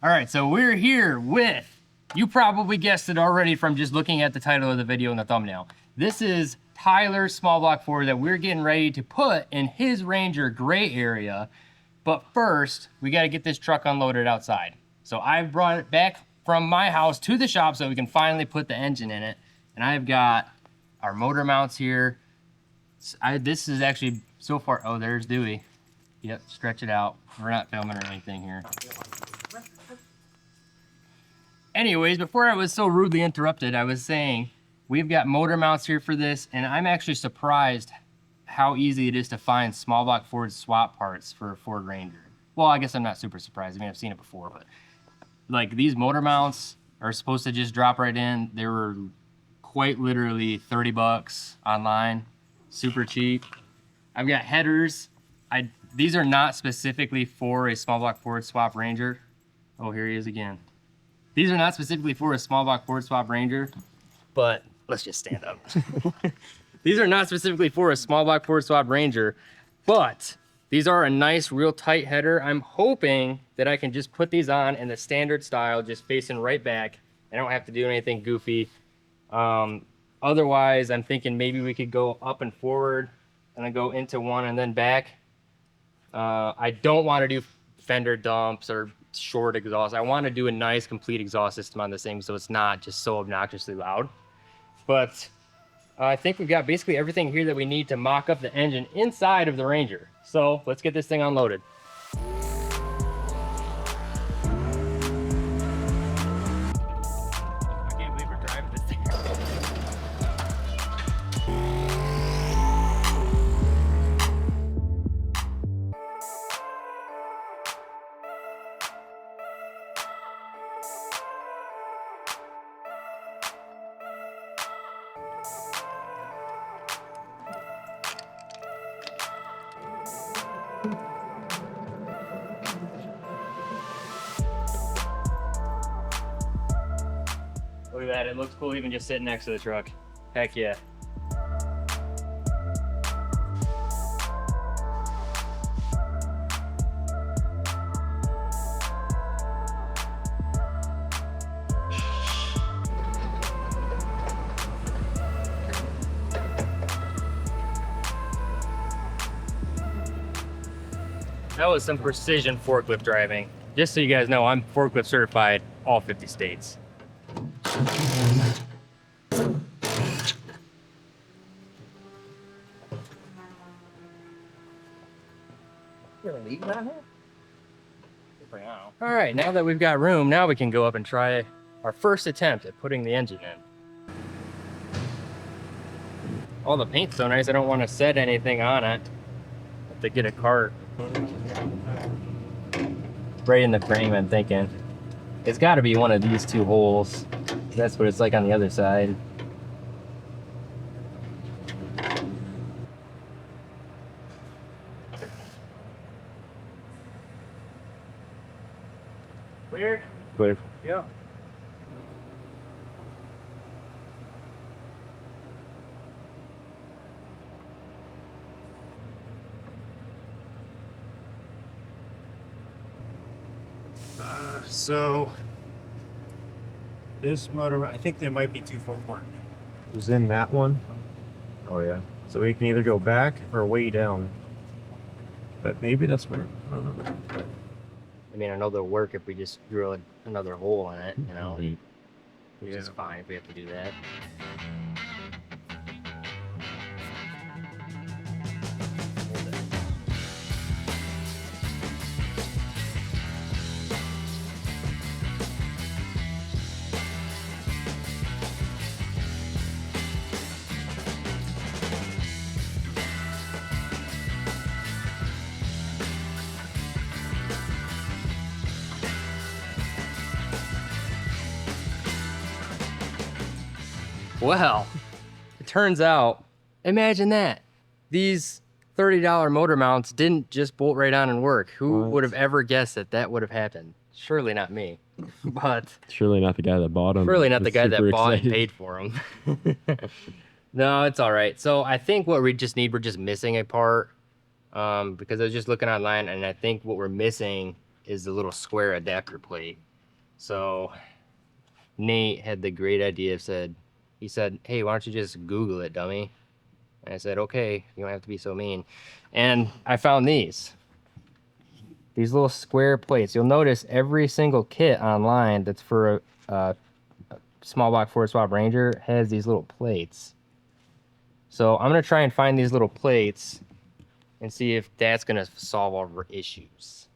All right, so we're here with, you probably guessed it already from just looking at the title of the video and the thumbnail. This is Tyler's small block Ford that we're getting ready to put in his Ranger gray area. But first, we got to get this truck unloaded outside. So I've brought it back from my house to the shop so we can finally put the engine in it. And I've got our motor mounts here. This is actually so far, oh, there's Dewey. Yep, stretch it out. We're not filming or anything here. Anyways, before I was so rudely interrupted, I was saying we've got motor mounts here for this, and I'm actually surprised how easy it is to find small block Ford swap parts for a Ford Ranger. Well, I guess I'm not super surprised. I mean, I've seen it before, but like these motor mounts are supposed to just drop right in. They were quite literally 30 bucks online, super cheap. I've got headers. These are not specifically for a small block Ford swap Ranger. Oh, here he is again. These are not specifically for a small block Ford swap Ranger, but let's just stand up. These are not specifically for a small block Ford swap Ranger, but these are a nice, real tight header. I'm hoping that I can just put these on in the standard style, just facing right back. I don't have to do anything goofy. Otherwise, I'm thinking maybe we could go up and forward and then go into one and then back. I don't want to do fender dumps or short exhaust. I want to do a nice complete exhaust system on this thing so it's not just so obnoxiously loud. But I think we've got basically everything here that we need to mock up the engine inside of the Ranger. So let's get this thing unloaded. I can't believe we're driving this thing. Look at that, it looks cool even just sitting next to the truck. Heck yeah. That was some precision forklift driving. Just so you guys know, I'm forklift certified all 50 states. All right, now that we've got room, now we can go up and try our first attempt at putting the engine in. Oh, the paint's so nice, I don't want to set anything on it. Have to get a cart. Right in the frame, I'm thinking. It's got to be one of these two holes. That's what it's like on the other side. Clear? Clear. Yeah. So this motor, I think there might be 241. It was in that one. Oh yeah. So we can either go back or way down. But maybe that's where. I don't know. I mean, I know they'll work if we just drill another hole in it, you know, which is fine if we have to do that. Well, it turns out, imagine that. These $30 motor mounts didn't just bolt right on and work. Who would have ever guessed that that would have happened? Surely not me, but Surely not the guy that bought them. surely not the guy that bought and paid for them. No, it's all right. So I think what we just need, we're just missing a part because I was just looking online and I think what we're missing is the little square adapter plate. So Nate had the great idea he said, hey, why don't you just Google it, dummy? And I said, okay, you don't have to be so mean. And I found these little square plates. You'll notice every single kit online that's for a small block Ford Swap Ranger has these little plates. So I'm gonna try and find these little plates and see if that's gonna solve our issues.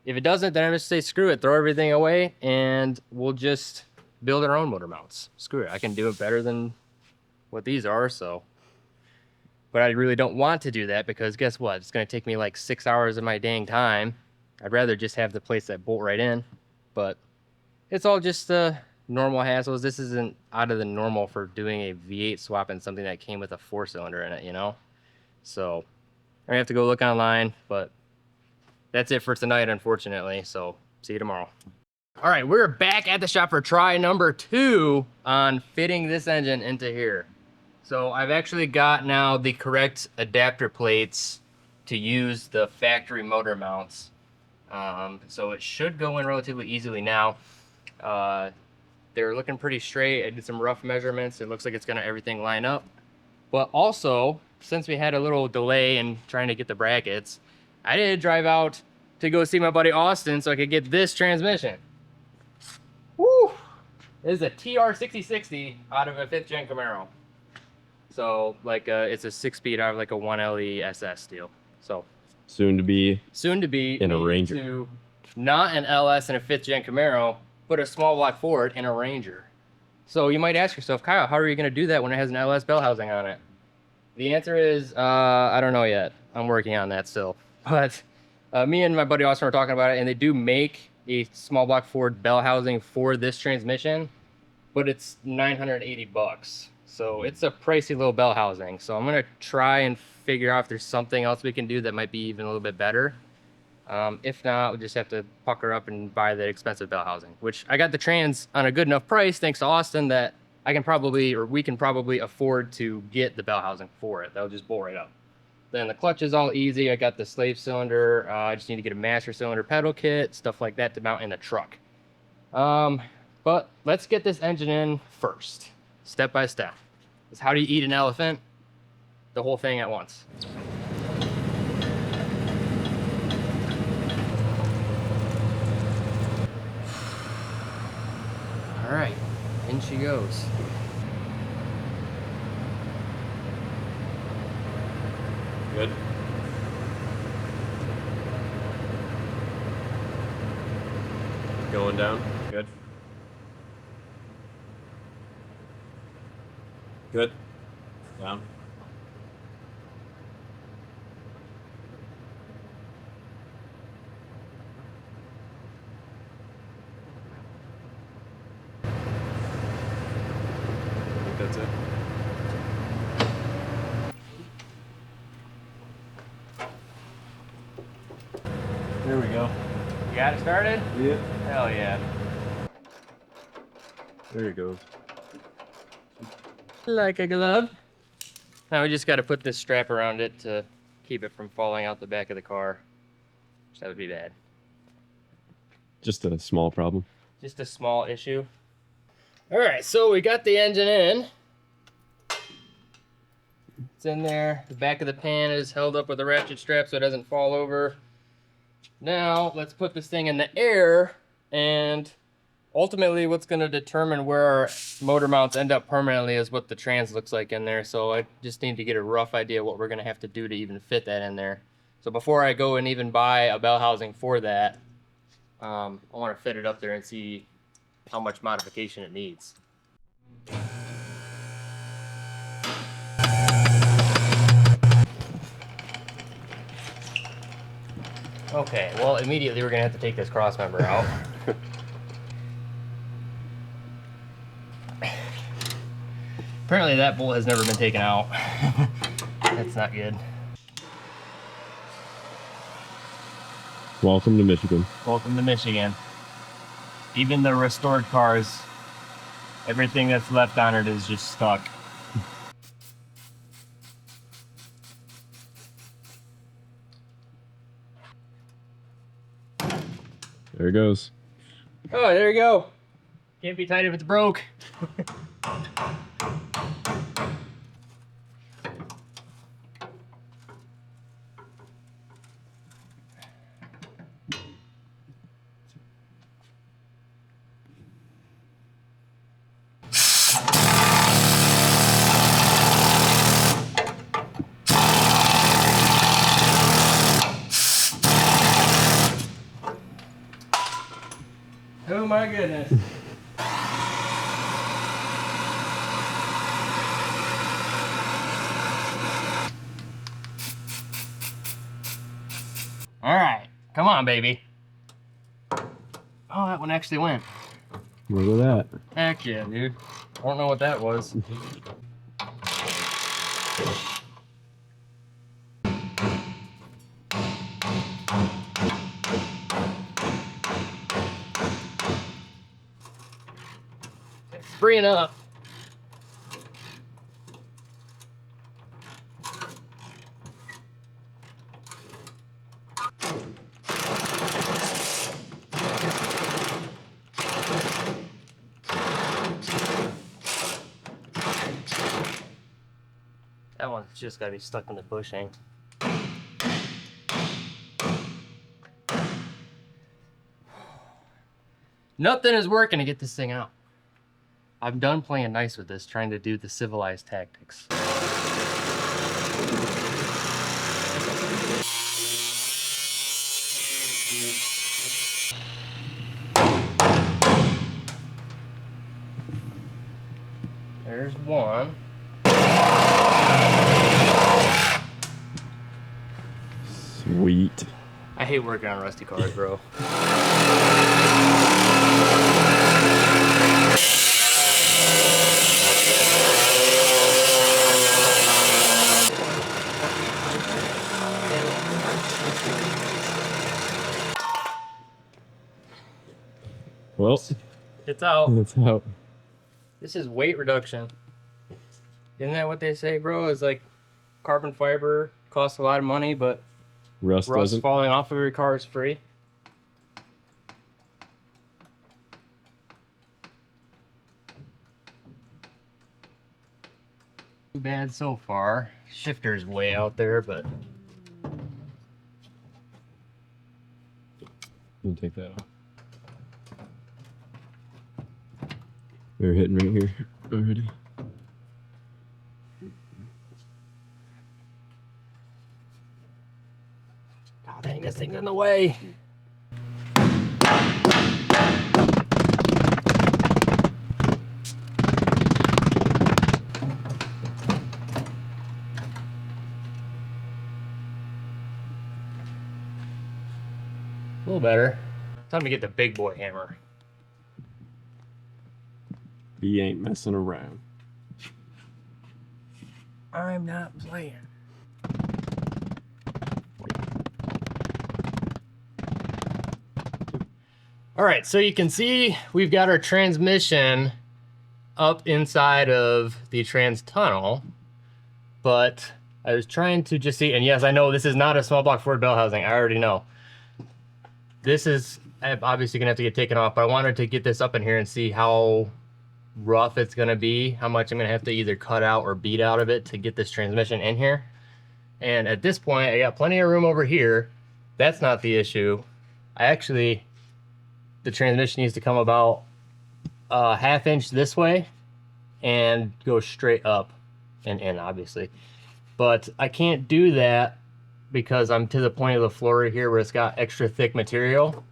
If it doesn't, then I'm just say screw it, throw everything away, and we'll just build our own motor mounts. Screw it, I can do it better than what these are, so. But I really don't want to do that because guess what? It's gonna take me like 6 hours of my dang time. I'd rather just have the plates that bolt right in, but it's all just normal hassles. This isn't out of the normal for doing a V8 swap in something that came with a 4-cylinder in it, you know? So I have to go look online, but that's it for tonight, unfortunately. So see you tomorrow. All right, we're back at the shop for try number 2 on fitting this engine into here. So I've actually got now the correct adapter plates to use the factory motor mounts. So it should go in relatively easily now. They're looking pretty straight. I did some rough measurements. It looks like it's gonna everything line up. But also, since we had a little delay in trying to get the brackets, I did drive out to go see my buddy Austin so I could get this transmission. Woo! This is a TR6060 out of a 5th gen Camaro. So like it's a 6-speed out of like a 1LE SS deal. So Soon to be in a Ranger. To not an LS and a 5th gen Camaro, but a small block Ford in a Ranger. So you might ask yourself, Kyle, how are you going to do that when it has an LS bell housing on it? The answer is, I don't know yet. I'm working on that still. But me and my buddy Austin were talking about it, and they do make a small block Ford bell housing for this transmission, but it's $980. So it's a pricey little bell housing. So I'm gonna try and figure out if there's something else we can do that might be even a little bit better. If not, we'll just have to pucker up and buy the expensive bell housing, which I got the trans on a good enough price thanks to Austin that I can probably, or we can probably afford to get the bell housing for it. That'll just bolt right up. Then the clutch is all easy. I got the slave cylinder. I just need to get a master cylinder pedal kit, stuff like that to mount in the truck. But let's get this engine in first, step by step. It's how do you eat an elephant? The whole thing at once. All right, in she goes. Good. Going down. Good. Good. Down. I think that's it. There we go. You got it started? Yeah. Hell yeah. There it goes. Like a glove. Now we just got to put this strap around it to keep it from falling out the back of the car. Which that would be bad. Just a small problem. Just a small issue. All right, so we got the engine in. It's in there. The back of the pan is held up with a ratchet strap so it doesn't fall over. Now let's put this thing in the air, and ultimately what's going to determine where our motor mounts end up permanently is what the trans looks like in there. So I just need to get a rough idea what we're going to have to do to even fit that in there. So before I go and even buy a bell housing for that, I want to fit it up there and see how much modification it needs. Okay, well, immediately we're gonna have to take this cross member out. Apparently that bolt has never been taken out. That's not good. Welcome to Michigan. Welcome to Michigan. Even the restored cars, everything that's left on it is just stuck. There it goes. Oh, there you go. Can't be tight if it's broke. Oh my goodness. All right, come on, baby. Oh, that one actually went. Look at that. Heck yeah, dude. I don't know what that was. It's freeing up. That one's just gotta be stuck in the bushing. Nothing is working to get this thing out. I'm done playing nice with this, trying to do the civilized tactics. There's one. Sweet. I hate working on rusty cars, bro. Well, It's out. that's out. This is weight reduction. Isn't that what they say, bro? It's like carbon fiber costs a lot of money, but Rust rust doesn't. falling off of your car is free. Too bad so far. Shifter's way out there, but We'll take that off. We're hitting right here already. God dang, this thing's in the way. A little better. Time to get the big boy hammer. He ain't messing around. I'm not playing. All right, so you can see we've got our transmission up inside of the trans tunnel, but I was trying to just see, and yes, I know this is not a small block Ford bell housing. I already know. This is obviously gonna have to get taken off, but I wanted to get this up in here and see how rough it's gonna be, how much I'm gonna have to either cut out or beat out of it to get this transmission in here. And at this point, I got plenty of room over here. That's not the issue. The transmission needs to come about a ½ inch this way and go straight up and in, obviously. But I can't do that because I'm to the point of the floor here where it's got extra thick material.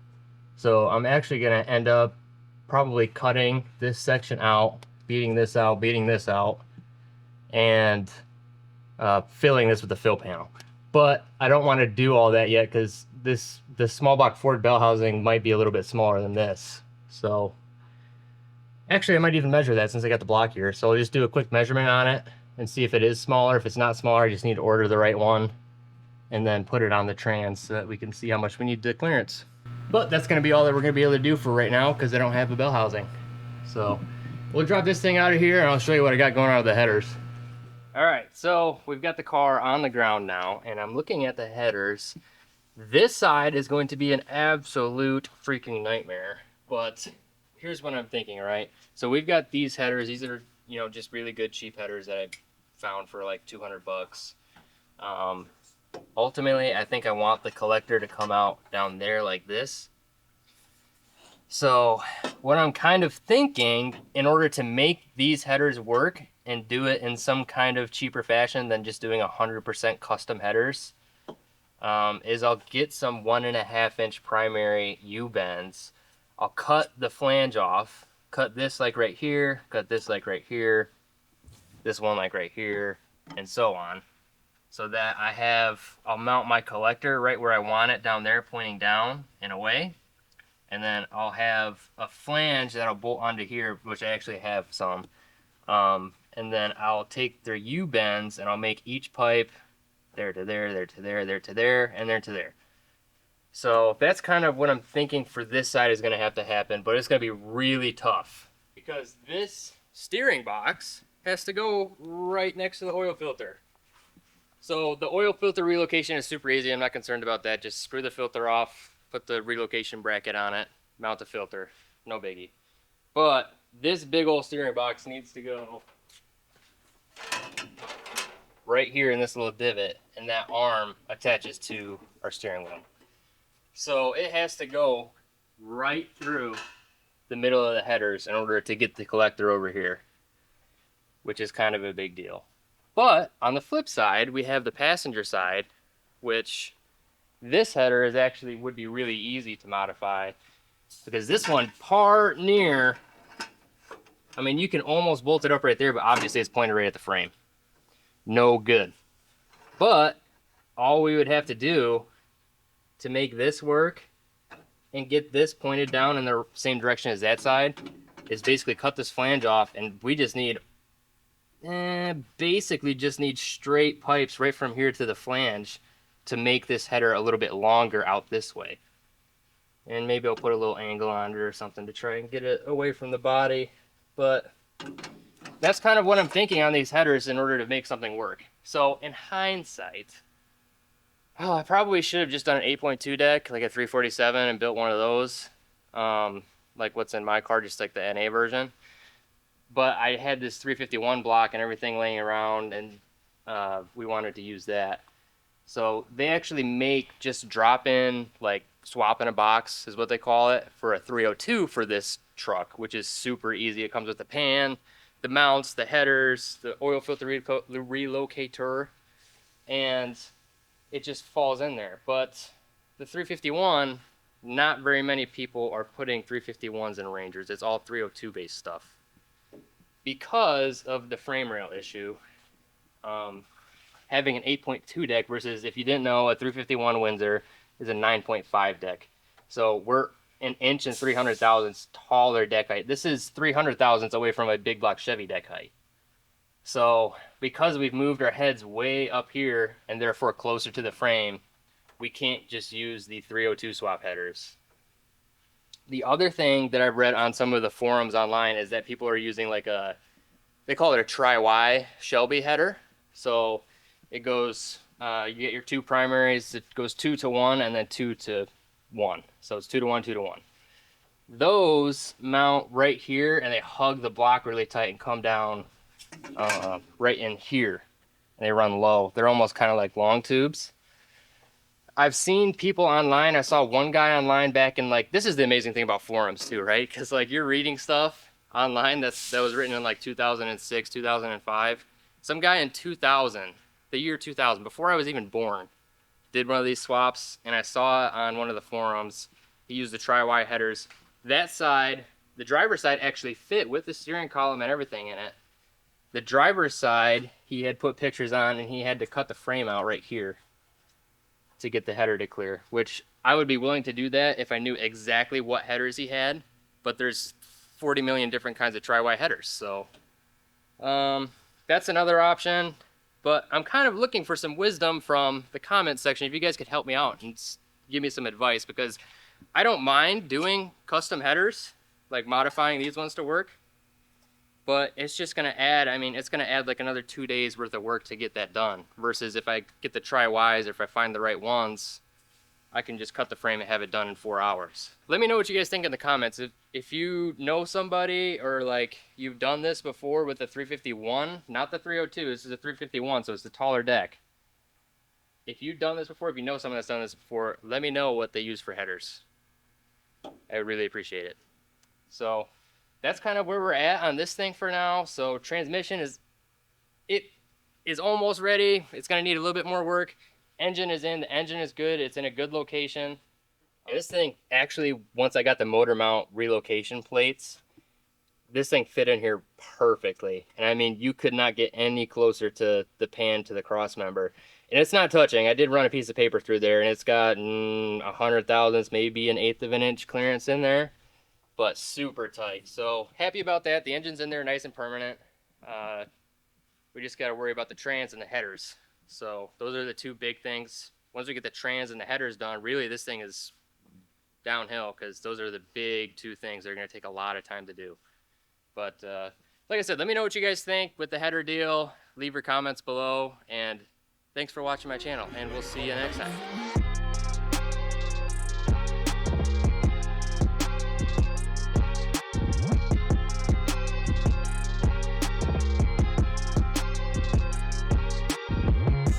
So I'm actually gonna end up probably cutting this section out, beating this out, and filling this with the fill panel. But I don't want to do all that yet because the small block Ford bell housing might be a little bit smaller than this. So actually I might even measure that since I got the block here. So I'll just do a quick measurement on it and see if it is smaller. If it's not smaller, I just need to order the right one and then put it on the trans so that we can see how much we need to clearance. But that's gonna be all that we're gonna be able to do for right now because I don't have a bell housing. So we'll drop this thing out of here and I'll show you what I got going on with the headers. All right, so we've got the car on the ground now and I'm looking at the headers. This side is going to be an absolute freaking nightmare. But here's what I'm thinking, all right? So we've got these headers. These are, you know, just really good cheap headers that I found for like 200 bucks. Ultimately, I think I want the collector to come out down there like this. So what I'm kind of thinking, in order to make these headers work and do it in some kind of cheaper fashion than just doing 100% custom headers, is I'll get some 1.5 inch primary U-bends. I'll cut the flange off, cut this like right here, cut this like right here, this one like right here, and so on. So that I'll mount my collector right where I want it down there, pointing down and away. And then I'll have a flange that'll bolt onto here, which I actually have some. And then I'll take their U-bends and I'll make each pipe there to there, there to there, there to there, and there to there. So that's kind of what I'm thinking for this side is gonna have to happen, but it's gonna be really tough because this steering box has to go right next to the oil filter. So the oil filter relocation is super easy. I'm not concerned about that. Just screw the filter off, put the relocation bracket on it, mount the filter, no biggie. But this big old steering box needs to go right here in this little divot, and that arm attaches to our steering wheel. So it has to go right through the middle of the headers in order to get the collector over here, which is kind of a big deal. But on the flip side, we have the passenger side, which this header is actually would be really easy to modify because this one part near, I mean, you can almost bolt it up right there, but obviously it's pointed right at the frame. No good. But all we would have to do to make this work and get this pointed down in the same direction as that side is basically cut this flange off, and we just need basically just need straight pipes right from here to the flange to make this header a little bit longer out this way. And maybe I'll put a little angle on it or something to try and get it away from the body. But that's kind of what I'm thinking on these headers in order to make something work. So in hindsight, oh, I probably should have just done an 8.2 deck, like a 347, and built one of those. Like what's in my car, just like the NA version. But I had this 351 block and everything laying around, and we wanted to use that. So they actually make just drop in, like swap in a box is what they call it, for a 302 for this truck, which is super easy. It comes with the pan, the mounts, the headers, the oil filter relocator, and it just falls in there. But the 351, not very many people are putting 351s in Rangers. It's all 302 based stuff because of the frame rail issue. Having an 8.2 deck versus, if you didn't know, a 351 Windsor is a 9.5 deck. So we're an inch and 300 thousandths taller deck height. This is 300 thousandths away from a big block Chevy deck height. So because we've moved our heads way up here and therefore closer to the frame, we can't just use the 302 swap headers. The other thing that I've read on some of the forums online is that people are using like they call it a tri-Y Shelby header. So it goes, you get your two primaries, it goes 2 to 1 and then 2 to 1. So it's 2 to 1, 2 to 1. Those mount right here and they hug the block really tight and come down right in here. And they run low. They're almost kind of like long tubes. I've seen people online. I saw one guy online back in like, this is the amazing thing about forums too, right? Because like you're reading stuff online that was written in like 2006, 2005. Some guy in 2000, the year 2000, before I was even born, did one of these swaps, and I saw on one of the forums, he used the tri-Y headers. That side, the driver's side actually fit with the steering column and everything in it. The driver's side, he had put pictures on, and he had to cut the frame out right here to get the header to clear, which I would be willing to do that if I knew exactly what headers he had, but there's 40 million different kinds of tri-Y headers, so that's another option. But I'm kind of looking for some wisdom from the comment section. If you guys could help me out and give me some advice, because I don't mind doing custom headers, like modifying these ones to work, but it's just gonna add, I mean, it's gonna add like another 2 days worth of work to get that done, versus if I get the tri-Ys or if I find the right ones, I can just cut the frame and have it done in 4 hours. Let me know what you guys think in the comments. If you know somebody or like you've done this before with the 351, not the 302, this is a 351, so it's the taller deck. If you've done this before, if you know someone that's done this before, let me know what they use for headers. I would really appreciate it. So that's kind of where we're at on this thing for now. So transmission is almost ready. It's gonna need a little bit more work. Engine is in, the engine is good. It's in a good location. This thing actually, once I got the motor mount relocation plates, this thing fit in here perfectly. And I mean, you could not get any closer to the pan to the cross member. And it's not touching. I did run a piece of paper through there and it's got 100 thousandths, maybe an eighth of an inch clearance in there, but super tight. So happy about that. The engine's in there nice and permanent. We just got to worry about the trans and the headers. So those are the two big things. Once we get the trans and the headers done, really this thing is downhill because those are the big two things that are going to take a lot of time to do. But like I said, let me know what you guys think with the header deal. Leave your comments below, and thanks for watching my channel, and we'll see you next time.